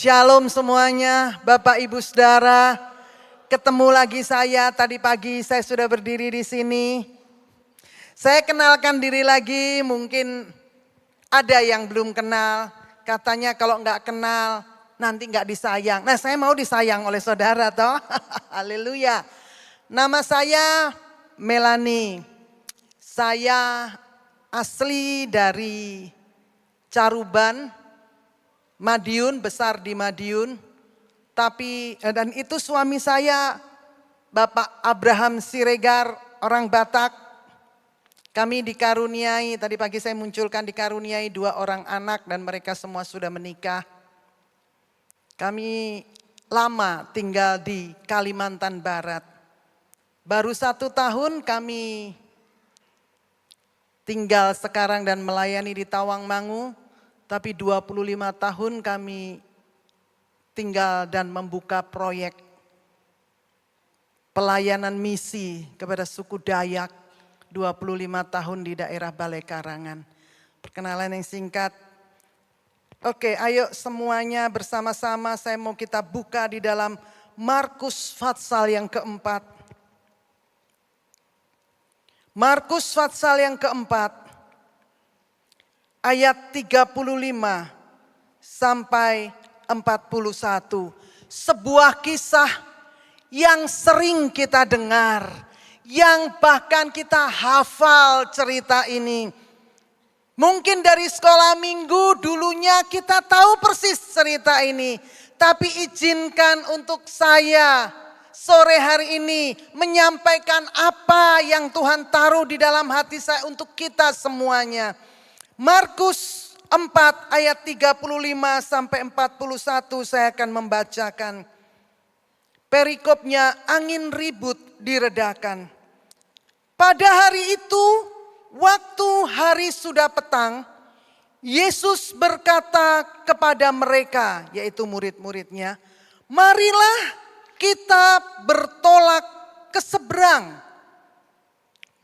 Shalom semuanya, Bapak Ibu Saudara. Ketemu lagi saya, tadi pagi saya sudah berdiri di sini. Saya kenalkan diri lagi, mungkin ada yang belum kenal. Katanya kalau nggak kenal nanti nggak disayang. Nah, saya mau disayang oleh saudara toh. Haleluya. Nama saya Melani. Saya asli dari Caruban, Madiun, besar di Madiun. Tapi dan itu suami saya Bapak Abraham Siregar, orang Batak. Kami dikaruniai, tadi pagi saya munculkan, dikaruniai 2 orang anak dan mereka semua sudah menikah. Kami lama tinggal di Kalimantan Barat. Baru 1 tahun kami tinggal sekarang dan melayani di Tawangmangu. Tapi 25 tahun kami tinggal dan membuka proyek pelayanan misi kepada suku Dayak 25 tahun di daerah Balai Karangan. Perkenalan yang singkat. Oke, ayo semuanya bersama-sama saya mau kita buka di dalam Markus pasal yang keempat. Markus pasal yang keempat. Ayat 35 sampai 41. Sebuah kisah yang sering kita dengar. Yang bahkan kita hafal cerita ini. Mungkin dari sekolah minggu dulunya kita tahu persis cerita ini. Tapi izinkan untuk saya sore hari ini menyampaikan apa yang Tuhan taruh di dalam hati saya untuk kita semuanya. Markus 4 ayat 35 sampai 41 saya akan membacakan. Perikopnya, angin ribut diredakan. Pada hari itu, waktu hari sudah petang, Yesus berkata kepada mereka, yaitu murid-muridnya, marilah kita bertolak ke seberang.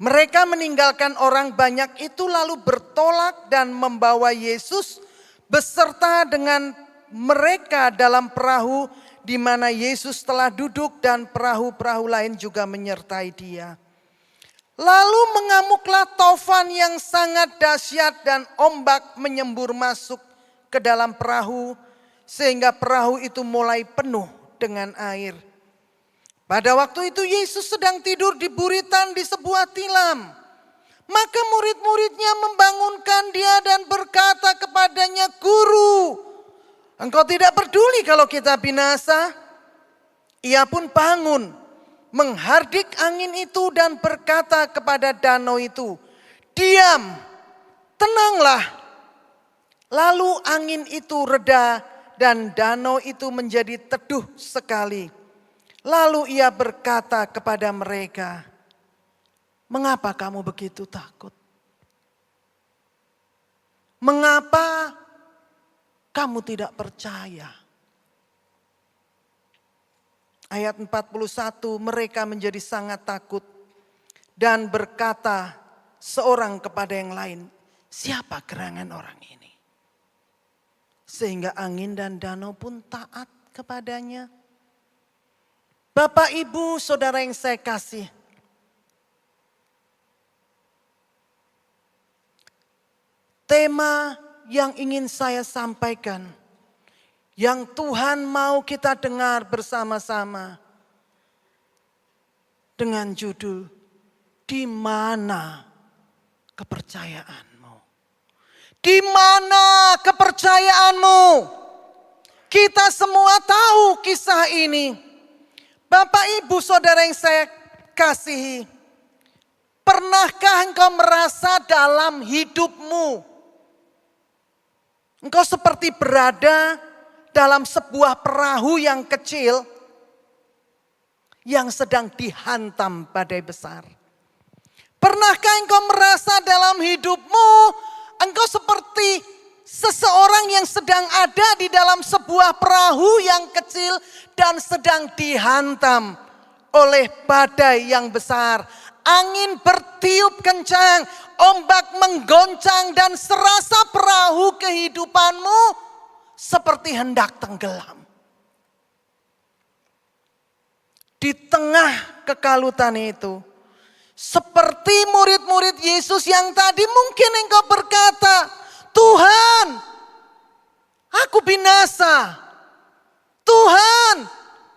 Mereka meninggalkan orang banyak itu lalu bertolak dan membawa Yesus beserta dengan mereka dalam perahu di mana Yesus telah duduk dan perahu-perahu lain juga menyertai dia. Lalu mengamuklah taufan yang sangat dahsyat dan ombak menyembur masuk ke dalam perahu sehingga perahu itu mulai penuh dengan air. Pada waktu itu Yesus sedang tidur di buritan di sebuah tilam. Maka murid-muridnya membangunkan dia dan berkata kepadanya, Guru, engkau tidak peduli kalau kita binasa? Ia pun bangun, menghardik angin itu dan berkata kepada danau itu, diam, tenanglah. Lalu angin itu reda dan danau itu menjadi teduh sekali. Lalu ia berkata kepada mereka, mengapa kamu begitu takut? Mengapa kamu tidak percaya? Ayat 41, mereka menjadi sangat takut dan berkata seorang kepada yang lain, siapa gerangan orang ini? Sehingga angin dan danau pun taat kepadanya. Bapak, Ibu, Saudara yang saya kasih. Tema yang ingin saya sampaikan, yang Tuhan mau kita dengar bersama-sama dengan judul, di mana kepercayaanmu? Di mana kepercayaanmu? Kita semua tahu kisah ini. Bapak, Ibu, Saudara yang saya kasihi, pernahkah engkau merasa dalam hidupmu engkau seperti berada dalam sebuah perahu yang kecil yang sedang dihantam badai besar? Pernahkah engkau merasa dalam hidupmu engkau seperti seseorang yang sedang ada di dalam sebuah perahu yang kecil dan sedang dihantam oleh badai yang besar. Angin bertiup kencang, ombak menggoncang dan serasa perahu kehidupanmu seperti hendak tenggelam. Di tengah kekalutan itu, seperti murid-murid Yesus yang tadi mungkin engkau berkata, Tuhan, aku binasa. Tuhan,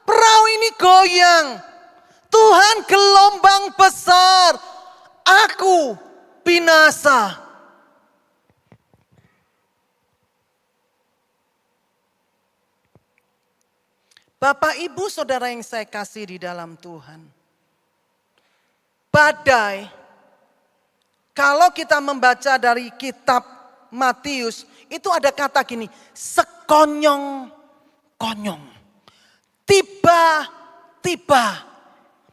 perahu ini goyang. Tuhan, gelombang besar. Aku binasa. Bapak, Ibu, Saudara yang saya kasih di dalam Tuhan. Badai, kalau kita membaca dari kitab Matius, itu ada kata gini, sekonyong-konyong. Tiba-tiba.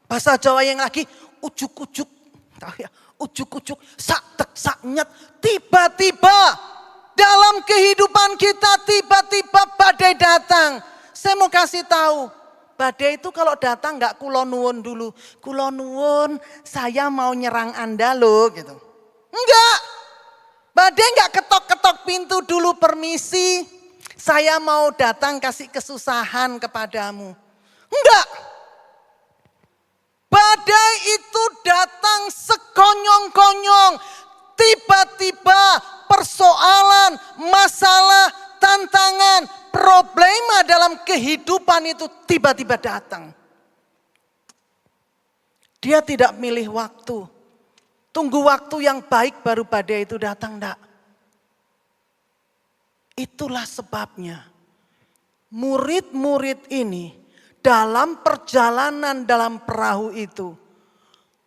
Bahasa Jawa yang lagi, ujuk-ujuk. Tahu ya, ujuk-ujuk, sak-tek-sak-nyet. Tiba-tiba dalam kehidupan kita, tiba-tiba badai datang. Saya mau kasih tahu, badai itu kalau datang nggak kulo nuwun dulu. Kulo nuwun, saya mau nyerang Anda loh gitu. Enggak. Badai nggak ketok-ketok pintu dulu permisi. Saya mau datang kasih kesusahan kepadamu. Enggak. Badai itu datang sekonyong-konyong. Tiba-tiba persoalan, masalah, tantangan, problema dalam kehidupan itu tiba-tiba datang. Dia tidak milih waktu. Tunggu waktu yang baik baru badai itu datang, enggak. Itulah sebabnya murid-murid ini dalam perjalanan dalam perahu itu,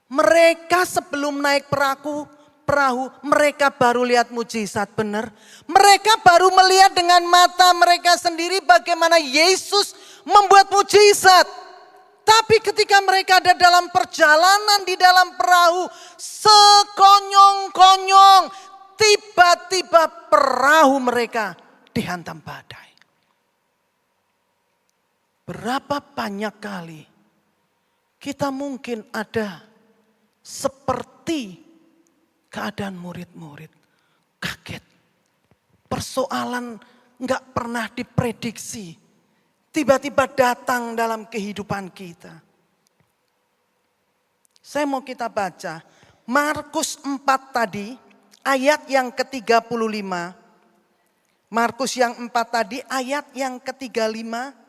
mereka sebelum naik perahu, mereka baru lihat mujizat benar. Mereka baru melihat dengan mata mereka sendiri bagaimana Yesus membuat mujizat. Tapi ketika mereka ada dalam perjalanan di dalam perahu, sekonyong-konyong, tiba-tiba perahu mereka dihantam badai. Berapa banyak kali kita mungkin ada seperti keadaan murid-murid, kaget. Persoalan nggak pernah diprediksi, tiba-tiba datang dalam kehidupan kita. Saya mau kita baca Markus 4 tadi, ayat yang ke-35. Markus yang 4 tadi, ayat yang ke-35,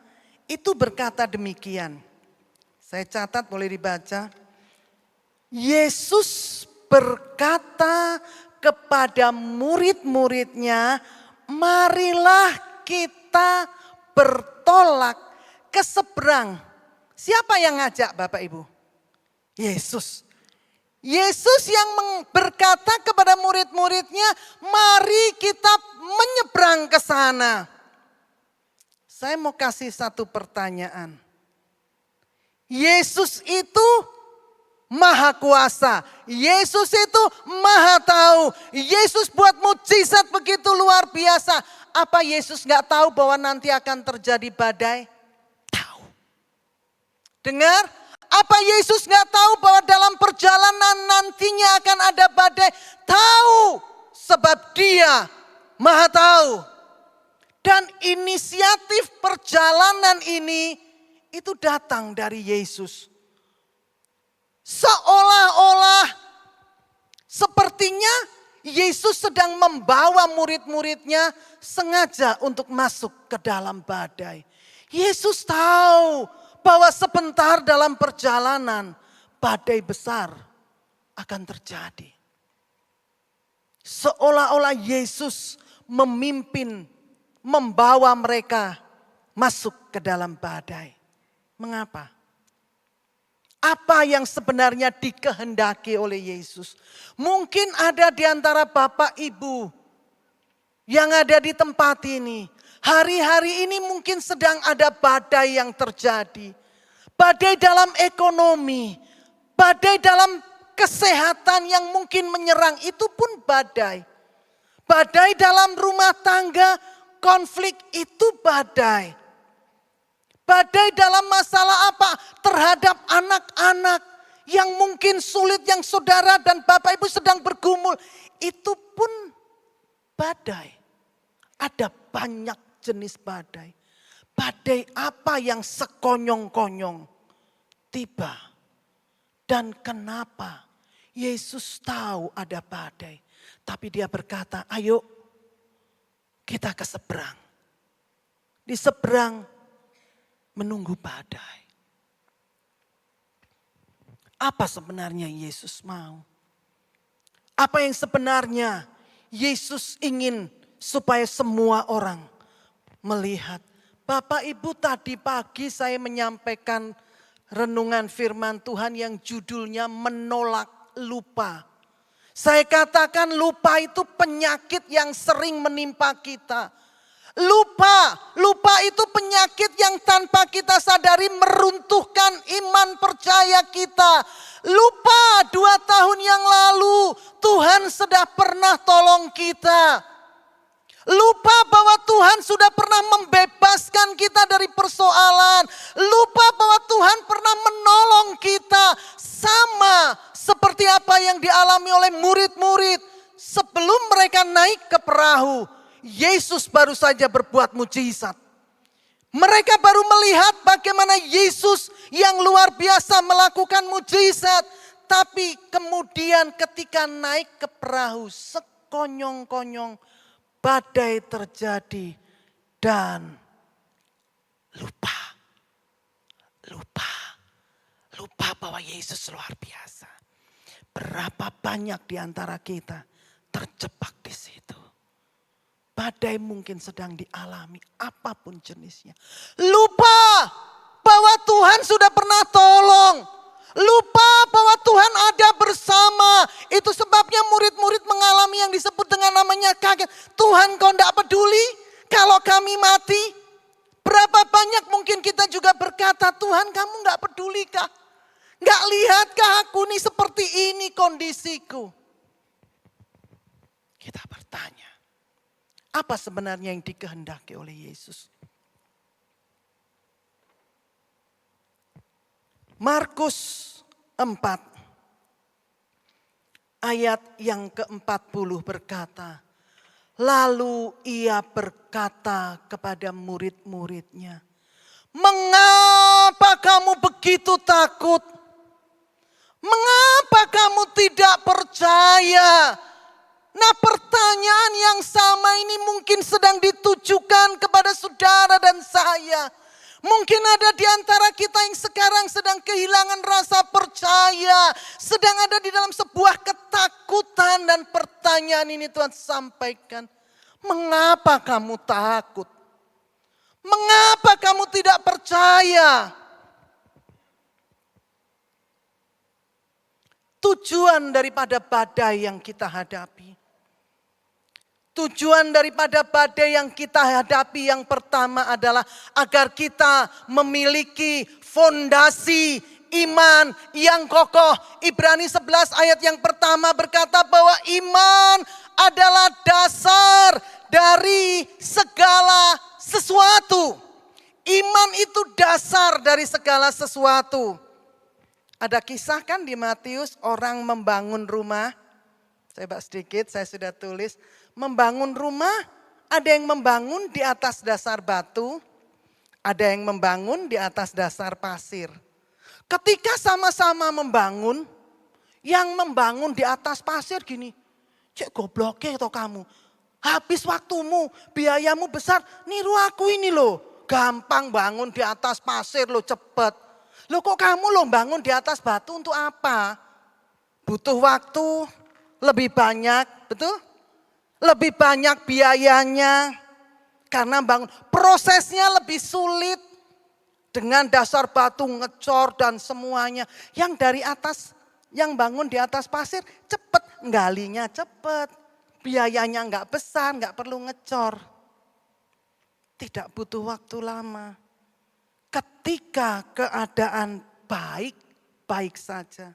itu berkata demikian. Saya catat, boleh dibaca. Yesus berkata kepada murid-muridnya, marilah kita bertolak ke seberang. Siapa yang ngajak Bapak Ibu? Yesus. Yesus yang berkata kepada murid-muridnya, mari kita menyeberang ke sana. Saya mau kasih satu pertanyaan. Yesus itu Maha kuasa. Yesus itu maha tahu. Yesus buat mujizat begitu luar biasa. Apa Yesus gak tahu bahwa nanti akan terjadi badai? Tahu. Dengar, apa Yesus gak tahu bahwa dalam perjalanan nantinya akan ada badai? Tahu, sebab dia maha tahu. Dan inisiatif perjalanan ini itu datang dari Yesus. Seolah-olah sepertinya Yesus sedang membawa murid-muridnya sengaja untuk masuk ke dalam badai. Yesus tahu bahwa sebentar dalam perjalanan badai besar akan terjadi. Seolah-olah Yesus memimpin, membawa mereka masuk ke dalam badai. Mengapa? Apa yang sebenarnya dikehendaki oleh Yesus? Mungkin ada di antara Bapak Ibu yang ada di tempat ini. Hari-hari ini mungkin sedang ada badai yang terjadi. Badai dalam ekonomi, badai dalam kesehatan yang mungkin menyerang, itu pun badai. Badai dalam rumah tangga, konflik itu badai. Badai dalam masalah apa? Terhadap anak-anak yang mungkin sulit, yang saudara dan Bapak Ibu sedang bergumul. Itu pun badai. Ada banyak jenis badai. Badai apa yang sekonyong-konyong tiba? Dan kenapa? Yesus tahu ada badai. Tapi dia berkata, ayo kita ke seberang. Di seberang menunggu badai. Apa sebenarnya Yesus mau? Apa yang sebenarnya Yesus ingin supaya semua orang melihat? Bapak Ibu, tadi pagi saya menyampaikan renungan firman Tuhan yang judulnya menolak lupa. Saya katakan lupa itu penyakit yang sering menimpa kita. Lupa itu penyakit yang tanpa kita sadari meruntuhkan iman percaya kita. Lupa 2 tahun yang lalu Tuhan sudah pernah tolong kita. Lupa bahwa Tuhan sudah pernah membebaskan kita dari persoalan. Lupa bahwa Tuhan pernah menolong kita. Sama seperti apa yang dialami oleh murid-murid. Sebelum mereka naik ke perahu, Yesus baru saja berbuat mujizat. Mereka baru melihat bagaimana Yesus yang luar biasa melakukan mujizat. Tapi kemudian ketika naik ke perahu, sekonyong-konyong badai terjadi dan lupa bahwa Yesus luar biasa. Berapa banyak di antara kita terjebak di situ. Badai mungkin sedang dialami apapun jenisnya. Lupa bahwa Tuhan sudah pernah tolong. Lupa bahwa Tuhan ada bersama. Itu sebabnya murid-murid mengalami yang disebut dengan namanya kaget. Tuhan, kau tidak peduli kalau kami mati? Berapa banyak mungkin kita juga berkata, Tuhan kamu tidak pedulikah? Nggak lihatkah aku nih seperti ini kondisiku? Kita bertanya. Apa sebenarnya yang dikehendaki oleh Yesus? Markus 4 ayat yang ke-40 berkata, lalu ia berkata kepada murid-muridnya, mengapa kamu begitu takut? Mengapa kamu tidak percaya? Nah, pertanyaan yang sama ini mungkin sedang ditujukan kepada saudara dan saya. Mungkin ada di antara kita yang sekarang sedang kehilangan rasa percaya. Sedang ada di dalam sebuah ketakutan, dan pertanyaan ini Tuhan sampaikan. Mengapa kamu takut? Mengapa kamu tidak percaya? Tujuan daripada badai yang kita hadapi. Tujuan daripada badai yang kita hadapi yang pertama adalah agar kita memiliki fondasi iman yang kokoh. Ibrani 11 ayat yang pertama berkata bahwa iman adalah dasar dari segala sesuatu. Iman itu dasar dari segala sesuatu. Ada kisah kan di Matius, orang membangun rumah. Saya bahas sedikit, saya sudah tulis. Membangun rumah, ada yang membangun di atas dasar batu, ada yang membangun di atas dasar pasir. Ketika sama-sama membangun, yang membangun di atas pasir gini, cek gobloknya atau kamu, habis waktumu, biayamu besar, niru aku ini loh. Gampang bangun di atas pasir loh, cepet. Loh kok kamu loh bangun di atas batu untuk apa? Butuh waktu lebih banyak, betul? Lebih banyak biayanya karena bangun. Prosesnya lebih sulit dengan dasar batu ngecor dan semuanya. Yang dari atas, yang bangun di atas pasir cepet, galinya cepet. Biayanya nggak besar, nggak perlu ngecor. Tidak butuh waktu lama. Ketika keadaan baik saja.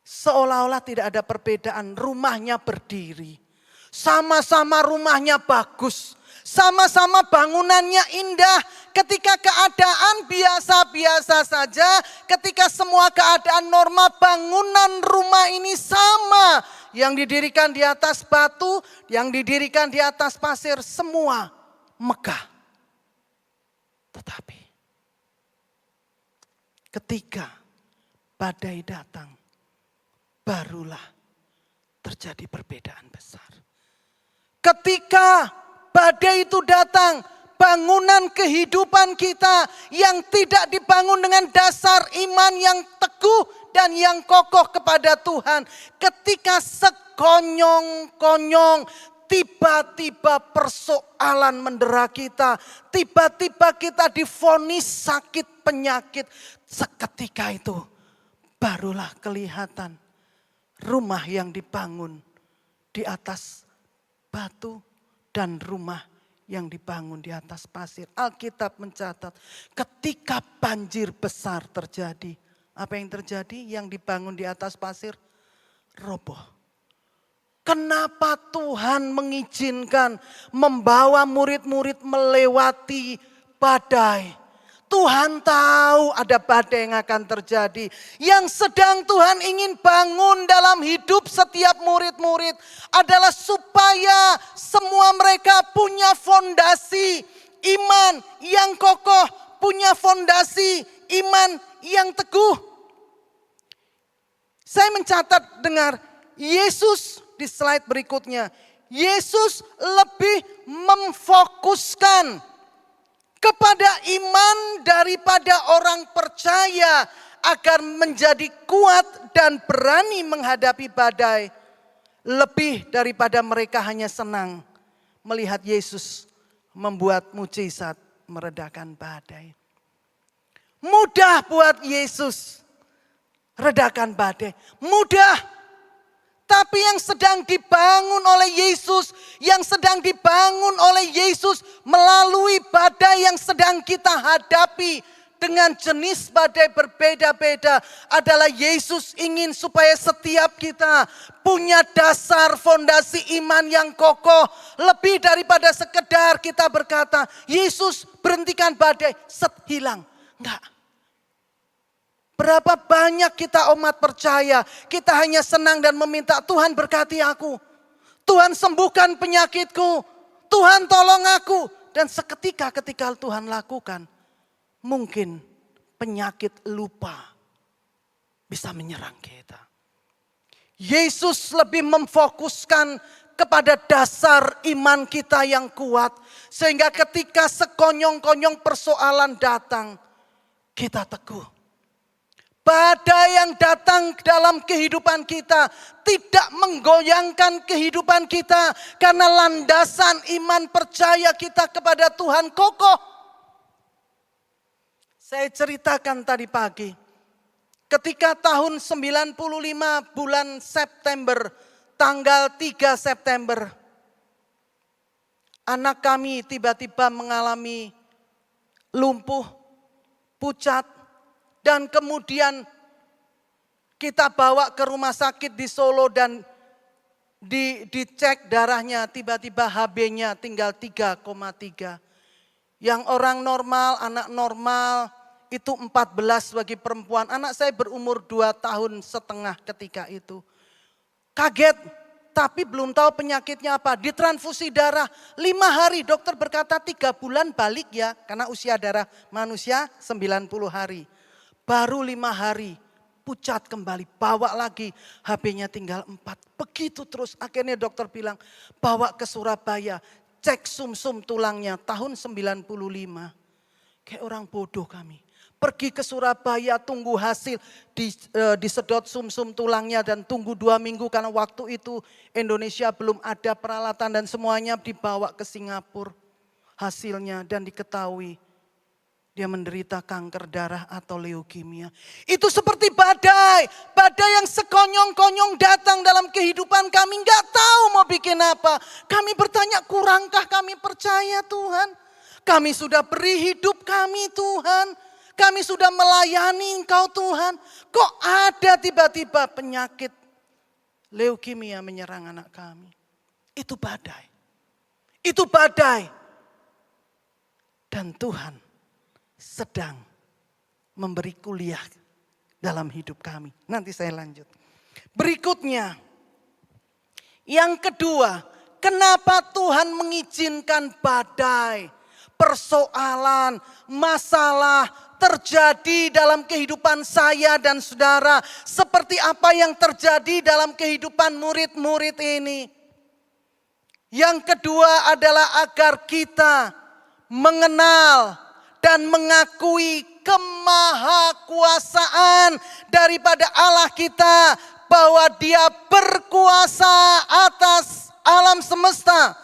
Seolah-olah tidak ada perbedaan, rumahnya berdiri. Sama-sama rumahnya bagus, sama-sama bangunannya indah. Ketika keadaan biasa-biasa saja, ketika semua keadaan normal, bangunan rumah ini sama. Yang didirikan di atas batu, yang didirikan di atas pasir, semua megah. Tetapi ketika badai datang, barulah terjadi perbedaan besar. Ketika badai itu datang, bangunan kehidupan kita yang tidak dibangun dengan dasar iman yang teguh dan yang kokoh kepada Tuhan. Ketika sekonyong-konyong tiba-tiba persoalan mendera kita, tiba-tiba kita divonis sakit penyakit, seketika itu barulah kelihatan rumah yang dibangun di atas batu dan rumah yang dibangun di atas pasir. Alkitab mencatat ketika banjir besar terjadi, apa yang terjadi? Yang dibangun di atas pasir roboh. Kenapa Tuhan mengizinkan membawa murid-murid melewati badai? Tuhan tahu ada badai yang akan terjadi. Yang sedang Tuhan ingin bangun dalam hidup setiap murid-murid adalah supaya semua mereka punya fondasi iman yang kokoh, punya fondasi iman yang teguh. Saya mencatat dengar Yesus di slide berikutnya. Yesus lebih memfokuskan kepada iman daripada orang percaya agar menjadi kuat dan berani menghadapi badai. Lebih daripada mereka hanya senang melihat Yesus membuat mujizat meredakan badai. Mudah buat Yesus redakan badai. Mudah. Tapi yang sedang dibangun oleh Yesus, yang sedang dibangun oleh Yesus melalui badai yang sedang kita hadapi dengan jenis badai berbeda-beda adalah Yesus ingin supaya setiap kita punya dasar fondasi iman yang kokoh. Lebih daripada sekedar kita berkata, Yesus berhentikan badai, set hilang. Enggak. Berapa banyak kita umat percaya, kita hanya senang dan meminta Tuhan berkati aku. Tuhan sembuhkan penyakitku, Tuhan tolong aku. Dan seketika ketika Tuhan lakukan, mungkin penyakit lupa bisa menyerang kita. Yesus lebih memfokuskan kepada dasar iman kita yang kuat. Sehingga ketika sekonyong-konyong persoalan datang, kita teguh. Badai yang datang dalam kehidupan kita tidak menggoyangkan kehidupan kita karena landasan iman percaya kita kepada Tuhan kokoh. Saya ceritakan tadi pagi, ketika tahun 95 bulan September, tanggal 3 September, anak kami tiba-tiba mengalami lumpuh, pucat, dan kemudian kita bawa ke rumah sakit di Solo dan dicek darahnya, tiba-tiba HB-nya tinggal 3,3. Yang orang normal, anak normal itu 14 bagi perempuan. Anak saya berumur 2,5 tahun ketika itu. Kaget, tapi belum tahu penyakitnya apa. Ditransfusi darah 5 hari, dokter berkata 3 bulan balik ya. Karena usia darah manusia 90 hari. Baru 5 hari pucat kembali, bawa lagi, HB-nya tinggal 4. Begitu terus, akhirnya dokter bilang bawa ke Surabaya, cek sumsum tulangnya tahun 95. Kayak orang bodoh kami. Pergi ke Surabaya, tunggu hasil, disedot sumsum tulangnya dan tunggu 2 minggu karena waktu itu Indonesia belum ada peralatan dan semuanya dibawa ke Singapura. Hasilnya dan diketahui dia menderita kanker darah atau leukemia. Itu seperti badai. Badai yang sekonyong-konyong datang dalam kehidupan kami. Gak tahu mau bikin apa. Kami bertanya, kurangkah kami percaya Tuhan? Kami sudah beri hidup kami Tuhan. Kami sudah melayani Engkau Tuhan. Kok ada tiba-tiba penyakit leukemia menyerang anak kami? Itu badai. Itu badai. Dan Tuhan sedang memberi kuliah dalam hidup kami. Nanti saya lanjut. Berikutnya, yang kedua, kenapa Tuhan mengizinkan badai, persoalan, masalah terjadi dalam kehidupan saya dan saudara. Seperti apa yang terjadi dalam kehidupan murid-murid ini. Yang kedua adalah agar kita mengenal dan mengakui kemahakuasaan daripada Allah kita, bahwa Dia berkuasa atas alam semesta.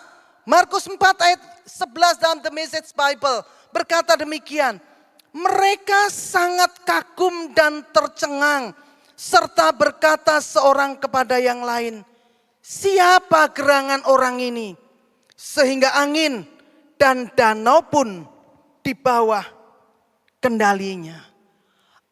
Markus 4 ayat 11 dalam The Message Bible berkata demikian. Mereka sangat kagum dan tercengang, serta berkata seorang kepada yang lain, siapa gerangan orang ini? Sehingga angin dan danau pun di bawah kendalinya.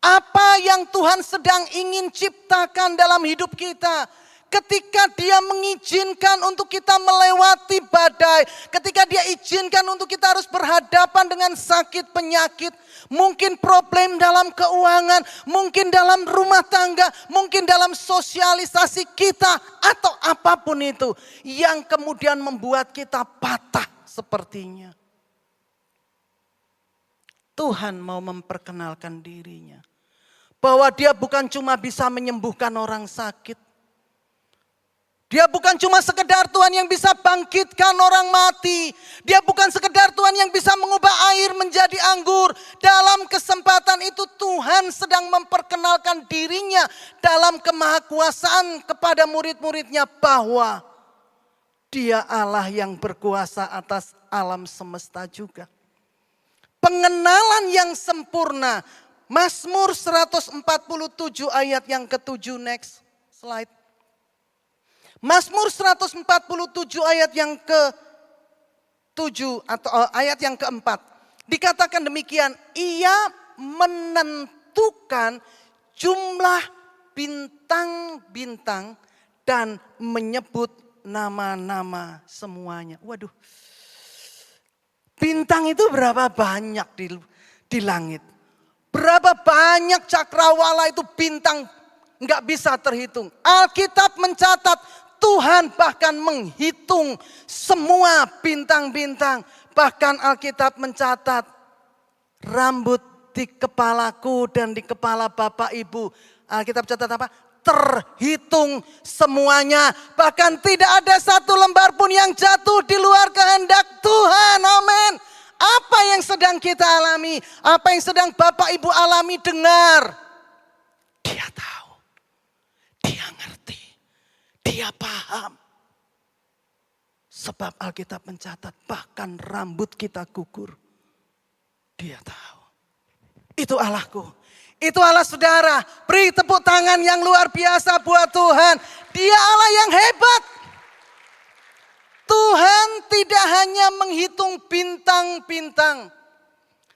Apa yang Tuhan sedang ingin ciptakan dalam hidup kita? Ketika Dia mengizinkan untuk kita melewati badai, ketika Dia izinkan untuk kita harus berhadapan dengan sakit, penyakit, mungkin problem dalam keuangan, mungkin dalam rumah tangga, mungkin dalam sosialisasi kita, atau apapun itu yang kemudian membuat kita patah sepertinya. Tuhan mau memperkenalkan dirinya, bahwa Dia bukan cuma bisa menyembuhkan orang sakit. Dia bukan cuma sekedar Tuhan yang bisa bangkitkan orang mati. Dia bukan sekedar Tuhan yang bisa mengubah air menjadi anggur. Dalam kesempatan itu Tuhan sedang memperkenalkan dirinya dalam kemahakuasaan kepada murid-muridnya, bahwa Dia Allah yang berkuasa atas alam semesta juga. Pengenalan yang sempurna. Mazmur 147 ayat yang ke-7, next slide. Mazmur 147 ayat yang ke-7 atau ayat yang ke-4. Dikatakan demikian, Ia menentukan jumlah bintang-bintang dan menyebut nama-nama semuanya. Waduh. Bintang itu berapa banyak di langit? Berapa banyak cakrawala itu bintang, nggak bisa terhitung. Alkitab mencatat Tuhan bahkan menghitung semua bintang-bintang. Bahkan Alkitab mencatat rambut di kepalaku dan di kepala Bapak Ibu. Alkitab catat apa? Terhitung semuanya. Bahkan tidak ada satu lembar pun yang jatuh di luar kehendak Tuhan. Amin. Apa yang sedang kita alami? Apa yang sedang Bapak Ibu alami, dengar. Dia tahu. Dia ngerti. Dia paham. Sebab Alkitab mencatat bahkan rambut kita gugur. Dia tahu. Itu Allahku. Itu Allah saudara. Beri tepuk tangan yang luar biasa buat Tuhan. Dia Allah yang hebat. Tuhan tidak hanya menghitung bintang-bintang,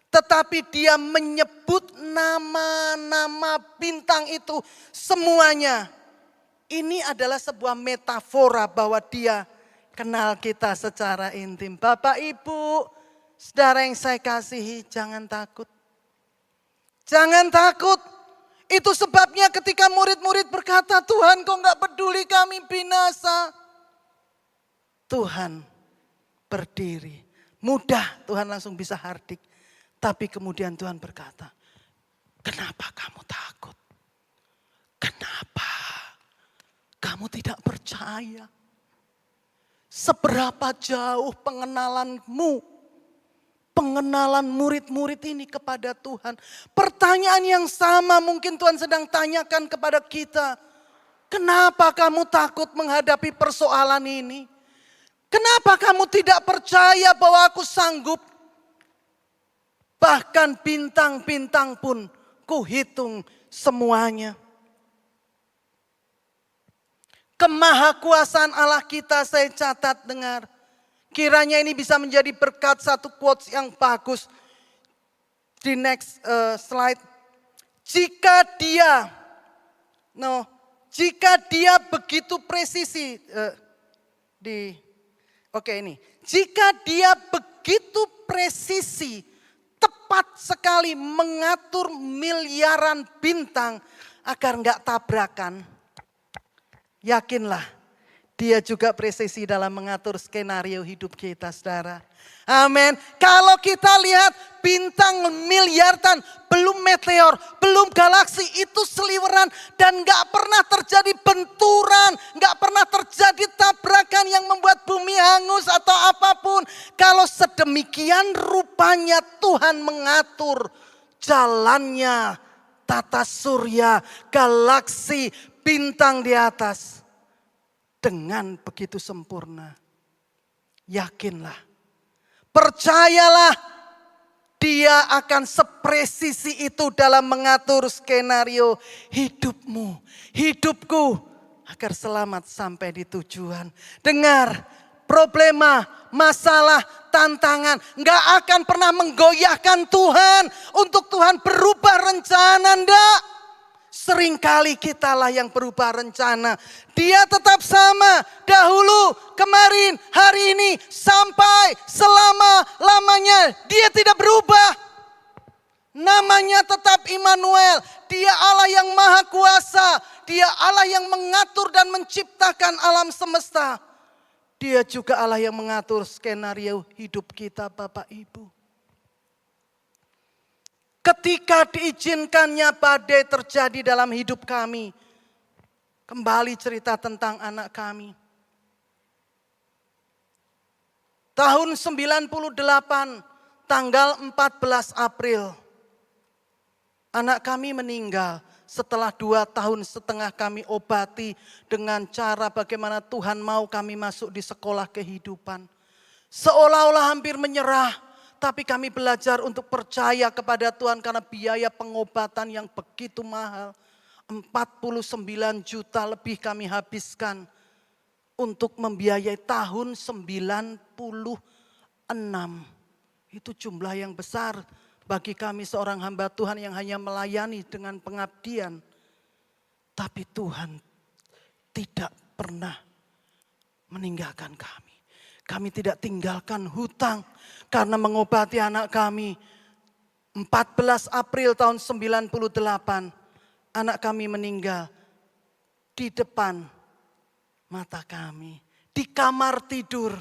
tetapi Dia menyebut nama-nama bintang itu semuanya. Ini adalah sebuah metafora bahwa Dia kenal kita secara intim. Bapak, Ibu, saudara yang saya kasihi, jangan takut. Jangan takut. Itu sebabnya ketika murid-murid berkata, Tuhan kok gak peduli kami binasa. Tuhan berdiri. Mudah Tuhan langsung bisa hardik. Tapi kemudian Tuhan berkata, kenapa kamu takut? Kenapa kamu tidak percaya? Seberapa jauh pengenalanmu, pengenalan murid-murid ini kepada Tuhan. Pertanyaan yang sama mungkin Tuhan sedang tanyakan kepada kita. Kenapa kamu takut menghadapi persoalan ini? Kenapa kamu tidak percaya bahwa aku sanggup? Bahkan bintang-bintang pun kuhitung semuanya. Kemahakuasaan Allah kita saya catat, dengar. Kiranya ini bisa menjadi berkat, satu quotes yang bagus. Di next slide. Jika dia begitu presisi. Jika Dia begitu presisi, tepat sekali mengatur miliaran bintang agar enggak tabrakan. Yakinlah, Dia juga presisi dalam mengatur skenario hidup kita, saudara. Amin. Kalau kita lihat bintang miliaran, belum meteor, belum galaksi, itu seliweran dan gak pernah terjadi benturan, gak pernah terjadi tabrakan yang membuat bumi hangus atau apapun. Kalau sedemikian rupanya Tuhan mengatur jalannya tata surya, galaksi, bintang di atas. Dengan begitu sempurna, yakinlah, percayalah, Dia akan sepresisi itu dalam mengatur skenario hidupmu, hidupku, agar selamat sampai di tujuan. Dengar, problema, masalah, tantangan gak akan pernah menggoyahkan Tuhan untuk Tuhan berubah rencana, ndak. Seringkali kitalah yang berubah rencana. Dia tetap sama dahulu, kemarin, hari ini, sampai selama-lamanya. Dia tidak berubah. Namanya tetap Immanuel. Dia Allah yang maha kuasa. Dia Allah yang mengatur dan menciptakan alam semesta. Dia juga Allah yang mengatur skenario hidup kita, Bapak Ibu. Ketika diizinkannya badai terjadi dalam hidup kami. Kembali cerita tentang anak kami. Tahun 98, tanggal 14 April. Anak kami meninggal setelah 2,5 tahun kami obati dengan cara bagaimana Tuhan mau kami masuk di sekolah kehidupan. Seolah-olah hampir menyerah. Tapi kami belajar untuk percaya kepada Tuhan karena biaya pengobatan yang begitu mahal. 49 juta lebih kami habiskan untuk membiayai tahun 96. Itu jumlah yang besar bagi kami seorang hamba Tuhan yang hanya melayani dengan pengabdian. Tapi Tuhan tidak pernah meninggalkan kami. Kami tidak tinggalkan hutang karena mengobati anak kami. 14 April tahun 98, anak kami meninggal di depan mata kami. Di kamar tidur,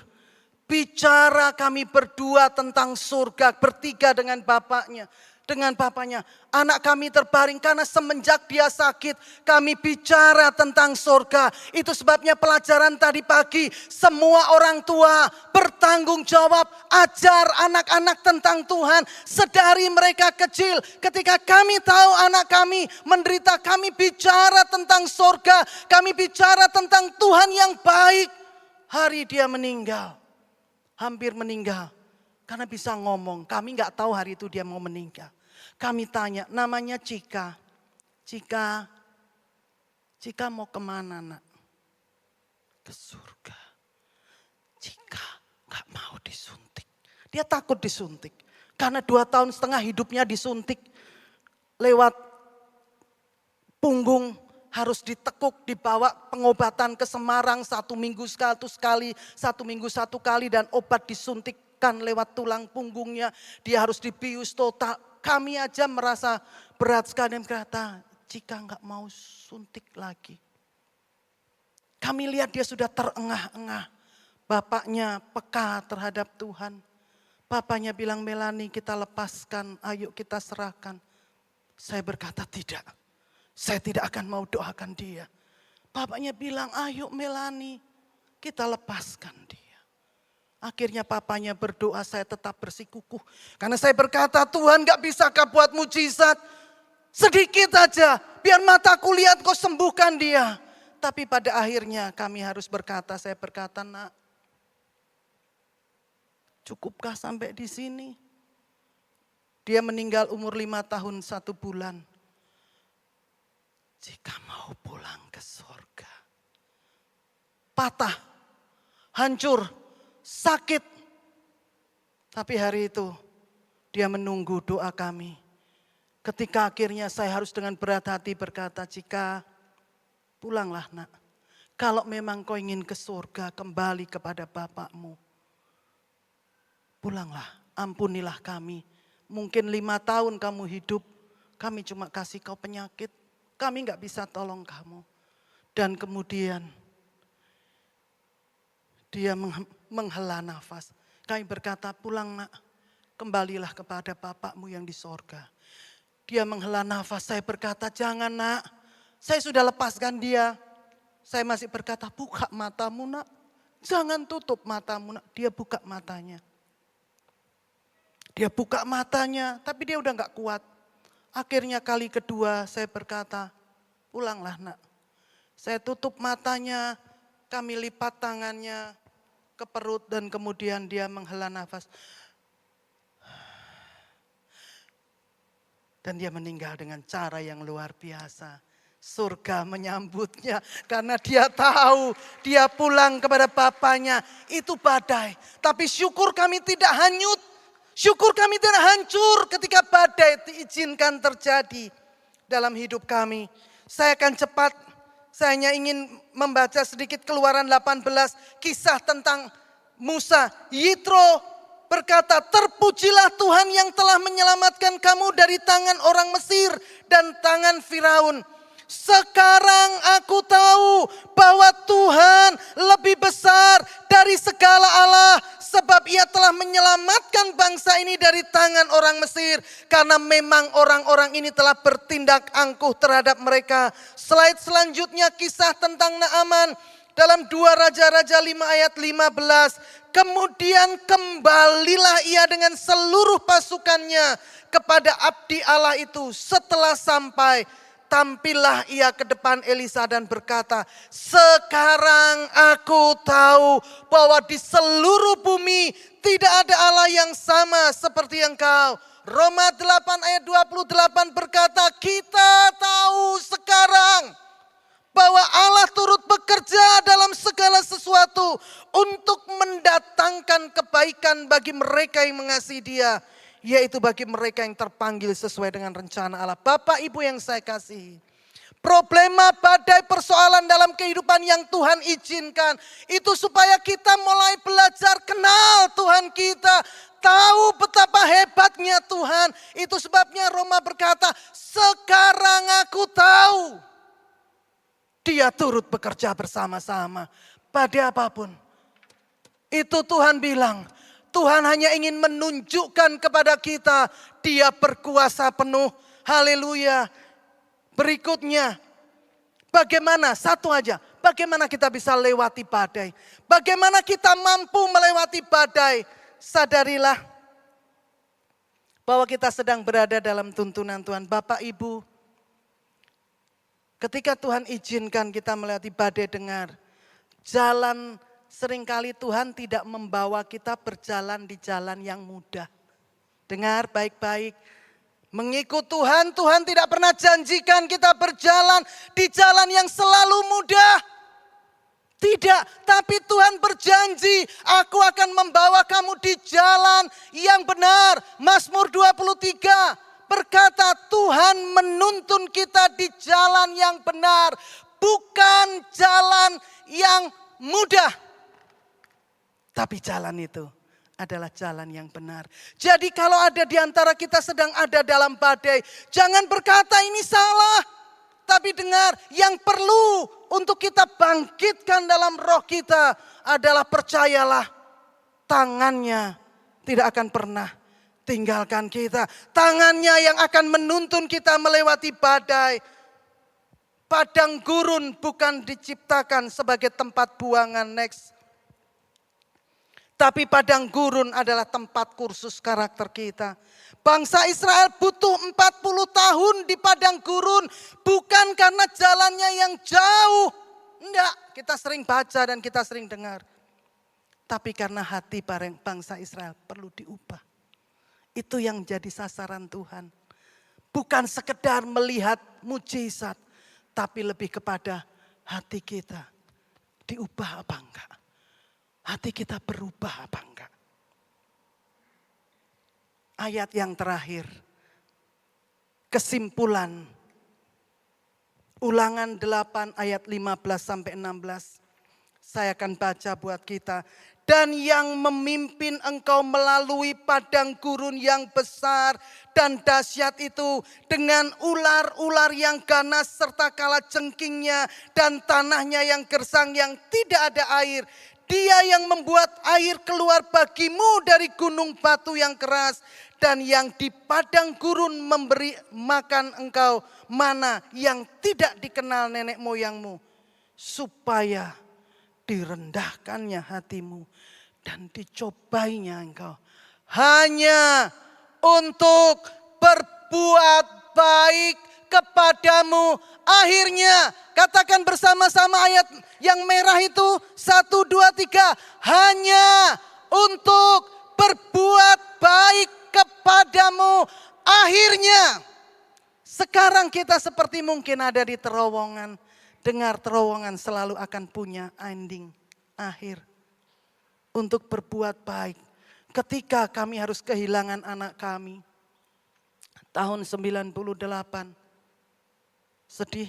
bicara kami berdua tentang surga, bertiga dengan bapaknya. Dengan bapaknya, anak kami terbaring karena semenjak dia sakit kami bicara tentang surga. Itu sebabnya pelajaran tadi pagi semua orang tua bertanggung jawab ajar anak-anak tentang Tuhan. Sedari mereka kecil ketika kami tahu anak kami menderita, kami bicara tentang surga. Kami bicara tentang Tuhan yang baik. Hari dia meninggal, hampir meninggal. Karena bisa ngomong, kami gak tahu hari itu dia mau meninggal. Kami tanya, namanya Cika. Cika mau kemana, nak? Ke surga. Cika gak mau disuntik. Dia takut disuntik. Karena 2,5 tahun hidupnya disuntik. Lewat punggung harus ditekuk, dibawa pengobatan ke Semarang 1 minggu sekali, 1 minggu 1 kali. Dan obat disuntikkan lewat tulang punggungnya. Dia harus dibius total. Kami aja merasa berat sekali dan berkata, Cika gak mau suntik lagi. Kami lihat dia sudah terengah-engah. Bapaknya peka terhadap Tuhan. Bapaknya bilang, Melani kita lepaskan, ayo kita serahkan. Saya berkata tidak, saya tidak akan mau doakan dia. Bapaknya bilang, ayo Melani kita lepaskan dia. Akhirnya papanya berdoa, saya tetap bersikukuh. Karena saya berkata, Tuhan gak bisakah buat mujizat? Sedikit aja, biar mataku lihat kau sembuhkan dia. Tapi pada akhirnya kami harus berkata, saya berkata, nak, cukupkah sampai di sini? Dia meninggal umur 5 tahun 1 bulan. Jika mau pulang ke surga. Patah, hancur, sakit. Tapi hari itu dia menunggu doa kami. Ketika akhirnya saya harus dengan berat hati berkata, Cika pulanglah nak. Kalau memang kau ingin ke surga, kembali kepada bapakmu. Pulanglah, ampunilah kami. Mungkin 5 tahun kamu hidup, kami cuma kasih kau penyakit. Kami gak bisa tolong kamu. Dan kemudian Dia menghela nafas. Kami berkata, pulang nak, kembalilah kepada Bapakmu yang di sorga. Dia menghela nafas, saya berkata, jangan nak, saya sudah lepaskan dia. Saya masih berkata, buka matamu nak, jangan tutup matamu nak. Dia buka matanya. Dia buka matanya, tapi dia udah gak kuat. Akhirnya kali kedua saya berkata, pulanglah nak. Saya tutup matanya, kami lipat tangannya ke perut dan kemudian dia menghela nafas. Dan dia meninggal dengan cara yang luar biasa. Surga menyambutnya karena dia tahu dia pulang kepada Bapaknya. Itu badai, tapi syukur kami tidak hanyut. Syukur kami tidak hancur ketika badai diizinkan terjadi dalam hidup kami. Saya akan cepat. Saya hanya ingin membaca sedikit Keluaran 18, kisah tentang Musa. Yitro berkata, terpujilah Tuhan yang telah menyelamatkan kamu dari tangan orang Mesir dan tangan Firaun. Sekarang aku tahu bahwa Tuhan lebih besar dari segala Allah, sebab ia telah menyelamatkan bangsa ini dari tangan orang Mesir. Karena memang orang-orang ini telah bertindak angkuh terhadap mereka. Slide selanjutnya kisah tentang Naaman. Dalam 2 Raja-Raja 5 ayat 15. Kemudian kembalilah ia dengan seluruh pasukannya kepada abdi Allah itu. Setelah sampai, tampillah ia ke depan Elisa dan berkata, sekarang aku tahu bahwa di seluruh bumi tidak ada Allah yang sama seperti engkau. Roma 8 ayat 28 berkata, kita tahu sekarang bahwa Allah turut bekerja dalam segala sesuatu untuk mendatangkan kebaikan bagi mereka yang mengasihi Dia, yaitu bagi mereka yang terpanggil sesuai dengan rencana Allah. Bapak Ibu yang saya kasihi, problema badai persoalan dalam kehidupan yang Tuhan izinkan itu supaya kita mulai belajar kenal Tuhan kita, tahu betapa hebatnya Tuhan. Itu sebabnya Roma berkata, sekarang aku tahu Dia turut bekerja bersama-sama pada apapun. Itu Tuhan bilang, Tuhan hanya ingin menunjukkan kepada kita Dia berkuasa penuh. Haleluya. Berikutnya, bagaimana? Satu aja, bagaimana kita bisa lewati badai? Bagaimana kita mampu melewati badai? Sadarilah bahwa kita sedang berada dalam tuntunan Tuhan. Bapak Ibu, ketika Tuhan izinkan kita melewati badai, dengar, jalan seringkali Tuhan tidak membawa kita berjalan di jalan yang mudah. Dengar baik-baik. Mengikut Tuhan, Tuhan tidak pernah janjikan kita berjalan di jalan yang selalu mudah. Tidak, tapi Tuhan berjanji, aku akan membawa kamu di jalan yang benar. Mazmur 23 berkata, Tuhan menuntun kita di jalan yang benar, bukan jalan yang mudah. Tapi jalan itu adalah jalan yang benar. Jadi kalau ada di antara kita sedang ada dalam badai, jangan berkata ini salah. Tapi dengar, yang perlu untuk kita bangkitkan dalam roh kita adalah percayalah, tangannya tidak akan pernah tinggalkan kita. Tangannya yang akan menuntun kita melewati badai. Padang gurun bukan diciptakan sebagai tempat buangan next. Tapi padang gurun adalah tempat kursus karakter kita. Bangsa Israel butuh 40 tahun di padang gurun. Bukan karena jalannya yang jauh. Enggak, kita sering baca dan kita sering dengar. Tapi karena hati bangsa Israel perlu diubah. Itu yang jadi sasaran Tuhan. Bukan sekedar melihat mujizat. Tapi lebih kepada hati kita. Diubah apa enggak? Hati kita berubah apa enggak? Ayat yang terakhir. Kesimpulan. Ulangan 8 ayat 15 sampai 16. Saya akan baca buat kita. Dan yang memimpin engkau melalui padang gurun yang besar dan dahsyat itu, dengan ular-ular yang ganas serta kalajengkingnya dan tanahnya yang gersang yang tidak ada air. Dia yang membuat air keluar bagimu dari gunung batu yang keras. Dan yang di padang gurun memberi makan engkau mana yang tidak dikenal nenek moyangmu. Supaya direndahkannya hatimu dan dicobainya engkau. Hanya untuk berbuat baik kepadamu. Akhirnya katakan bersama-sama ayat yang merah itu. 1, 2, 3. Hanya untuk berbuat baik kepadamu. Akhirnya sekarang kita seperti mungkin ada di terowongan. Dengar, terowongan selalu akan punya ending, akhir. Untuk berbuat baik. Ketika kami harus kehilangan anak kami. Tahun 98. Sedih.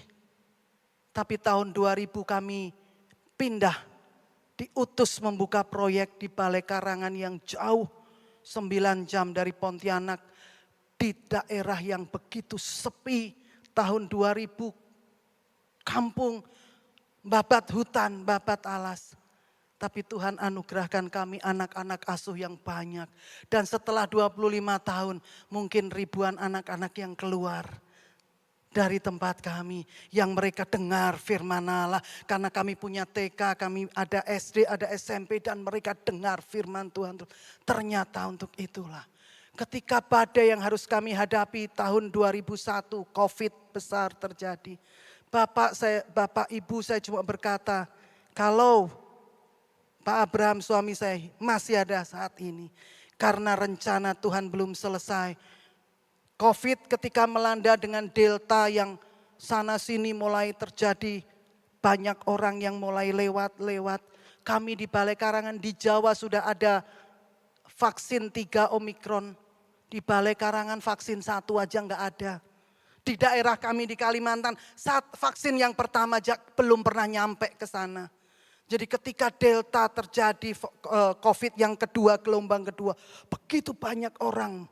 Tapi tahun 2000 kami pindah. Diutus membuka proyek di Balai Karangan yang jauh. 9 jam dari Pontianak. Di daerah yang begitu sepi. Tahun 2000. Kampung, babat hutan, babat alas. Tapi Tuhan anugerahkan kami anak-anak asuh yang banyak. Dan setelah 25 tahun mungkin ribuan anak-anak yang keluar dari tempat kami. Yang mereka dengar firman Allah. Karena kami punya TK, kami ada SD, ada SMP dan mereka dengar firman Tuhan. Ternyata untuk itulah. Ketika badai yang harus kami hadapi tahun 2001, COVID besar terjadi. Bapak ibu saya cuma berkata, kalau Pak Abraham suami saya masih ada saat ini. Karena rencana Tuhan belum selesai. COVID ketika melanda dengan Delta yang sana sini mulai terjadi. Banyak orang yang mulai lewat-lewat. Kami di Balai Karangan di Jawa sudah ada vaksin 3 Omikron. Di Balai Karangan vaksin 1 aja enggak ada. Di daerah kami di Kalimantan, saat vaksin yang pertama belum pernah nyampe ke sana. Jadi ketika Delta terjadi, COVID yang kedua, gelombang kedua, begitu banyak orang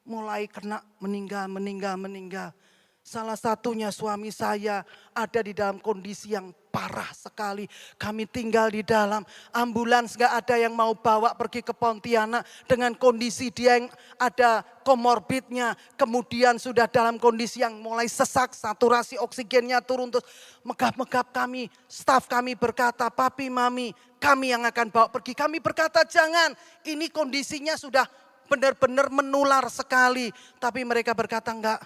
mulai kena meninggal. Salah satunya suami saya ada di dalam kondisi yang parah sekali. Kami tinggal di dalam ambulans, gak ada yang mau bawa pergi ke Pontianak dengan kondisi dia yang ada komorbidnya. Kemudian sudah dalam kondisi yang mulai sesak, saturasi oksigennya turun. Terus megap-megap kami, staf kami berkata, papi mami kami yang akan bawa pergi. Kami berkata jangan, ini kondisinya sudah benar-benar menular sekali. Tapi mereka berkata enggak,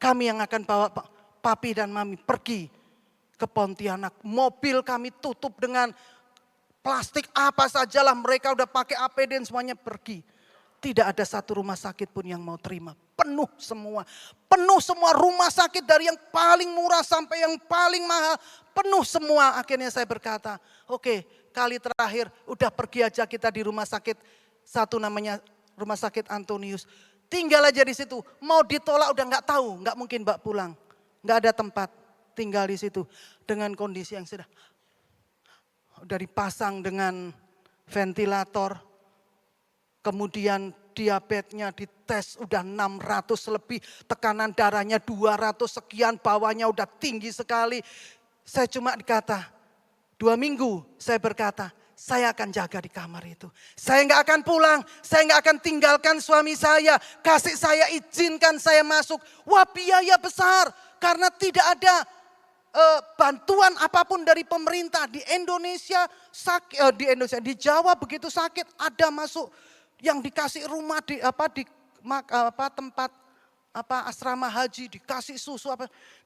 kami yang akan bawa papi dan mami pergi ke Pontianak. Mobil kami tutup dengan plastik apa sajalah. Mereka udah pakai APD dan semuanya pergi. Tidak ada satu rumah sakit pun yang mau terima. Penuh semua. Penuh semua rumah sakit dari yang paling murah sampai yang paling mahal. Penuh semua. Akhirnya saya berkata, oke, kali terakhir udah pergi aja kita di rumah sakit. Satu namanya Rumah Sakit Antonius. Tinggal aja di situ. Mau ditolak udah gak tahu. Gak mungkin Mbak pulang. Gak ada tempat tinggal di situ. Dengan kondisi yang sudah dipasang dengan ventilator. Kemudian diabetesnya dites udah 600 lebih. Tekanan darahnya 200 sekian. Bawahnya udah tinggi sekali. Saya cuma dikata 2 minggu saya berkata. Saya akan jaga di kamar itu. Saya nggak akan pulang. Saya nggak akan tinggalkan suami saya. Kasih saya izinkan saya masuk. Wah biaya besar. Karena tidak ada bantuan apapun dari pemerintah. Di Indonesia, di Jawa begitu sakit. Ada masuk yang dikasih rumah di tempat asrama haji. Dikasih susu.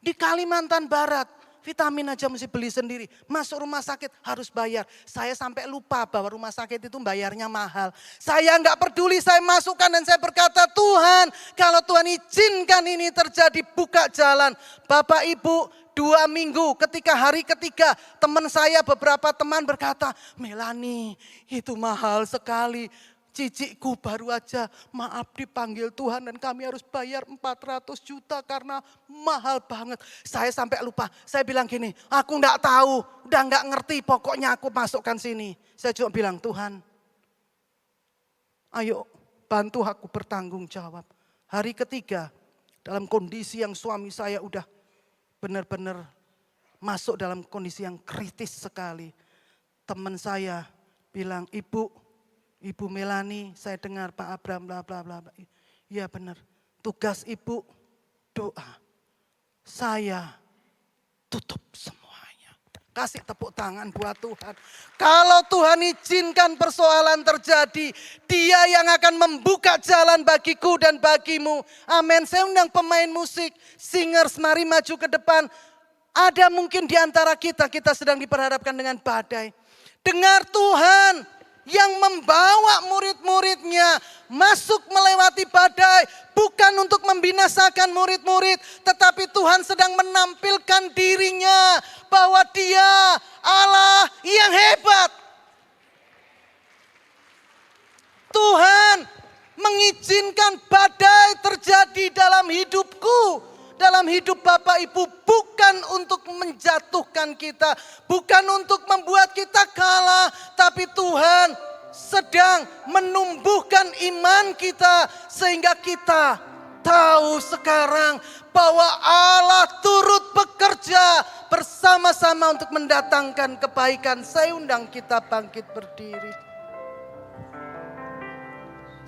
Di Kalimantan Barat. Vitamin aja mesti beli sendiri. Masuk rumah sakit harus bayar. Saya sampai lupa bahwa rumah sakit itu bayarnya mahal. Saya enggak peduli, saya masukkan dan saya berkata, Tuhan kalau Tuhan izinkan ini terjadi, buka jalan. Bapak Ibu 2 minggu ketika hari ketiga teman saya beberapa teman berkata, Melani itu mahal sekali. Cicikku baru aja maaf dipanggil Tuhan dan kami harus bayar 400 juta karena mahal banget. Saya sampai lupa, saya bilang gini, aku enggak tahu, udah enggak ngerti pokoknya aku masukkan sini. Saya cuma bilang Tuhan, ayo bantu aku bertanggung jawab. Hari ketiga dalam kondisi yang suami saya udah benar-benar masuk dalam kondisi yang kritis sekali. Teman saya bilang, Ibu Melani, saya dengar Pak Abraham bla bla bla. Iya benar, tugas Ibu doa. Saya tutup semuanya. Kasih tepuk tangan buat Tuhan. Kalau Tuhan izinkan persoalan terjadi, Dia yang akan membuka jalan bagiku dan bagimu. Amin. Saya undang pemain musik, singers, mari maju ke depan. Ada mungkin di antara kita sedang diperhadapkan dengan badai. Dengar Tuhan yang membawa murid-muridnya masuk melewati badai. Bukan untuk membinasakan murid-murid, tetapi Tuhan sedang menampilkan dirinya bahwa Dia Allah yang hebat. Tuhan mengizinkan badai terjadi dalam hidupku, dalam hidup Bapak Ibu, bukan untuk menjatuhkan kita, bukan untuk membuat kita kalah, tapi Tuhan sedang menumbuhkan iman kita sehingga kita tahu sekarang bahwa Allah turut bekerja bersama-sama untuk mendatangkan kebaikan. Saya undang kita bangkit berdiri.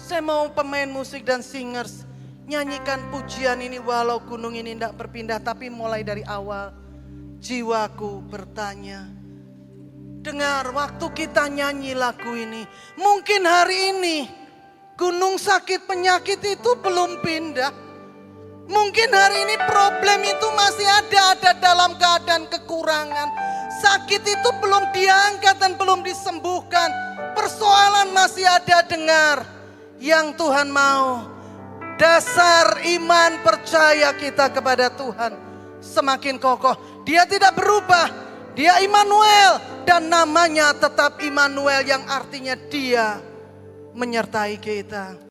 Saya mau pemain musik dan singers nyanyikan pujian ini walau gunung ini tidak berpindah. Tapi mulai dari awal jiwaku bertanya. Dengar waktu kita nyanyi lagu ini. Mungkin hari ini gunung sakit penyakit itu belum pindah. Mungkin hari ini problem itu masih ada dalam keadaan kekurangan. Sakit itu belum diangkat dan belum disembuhkan. Persoalan masih ada. Dengar yang Tuhan mau. Dasar iman percaya kita kepada Tuhan semakin kokoh. Dia tidak berubah. Dia Immanuel dan namanya tetap Immanuel yang artinya Dia menyertai kita.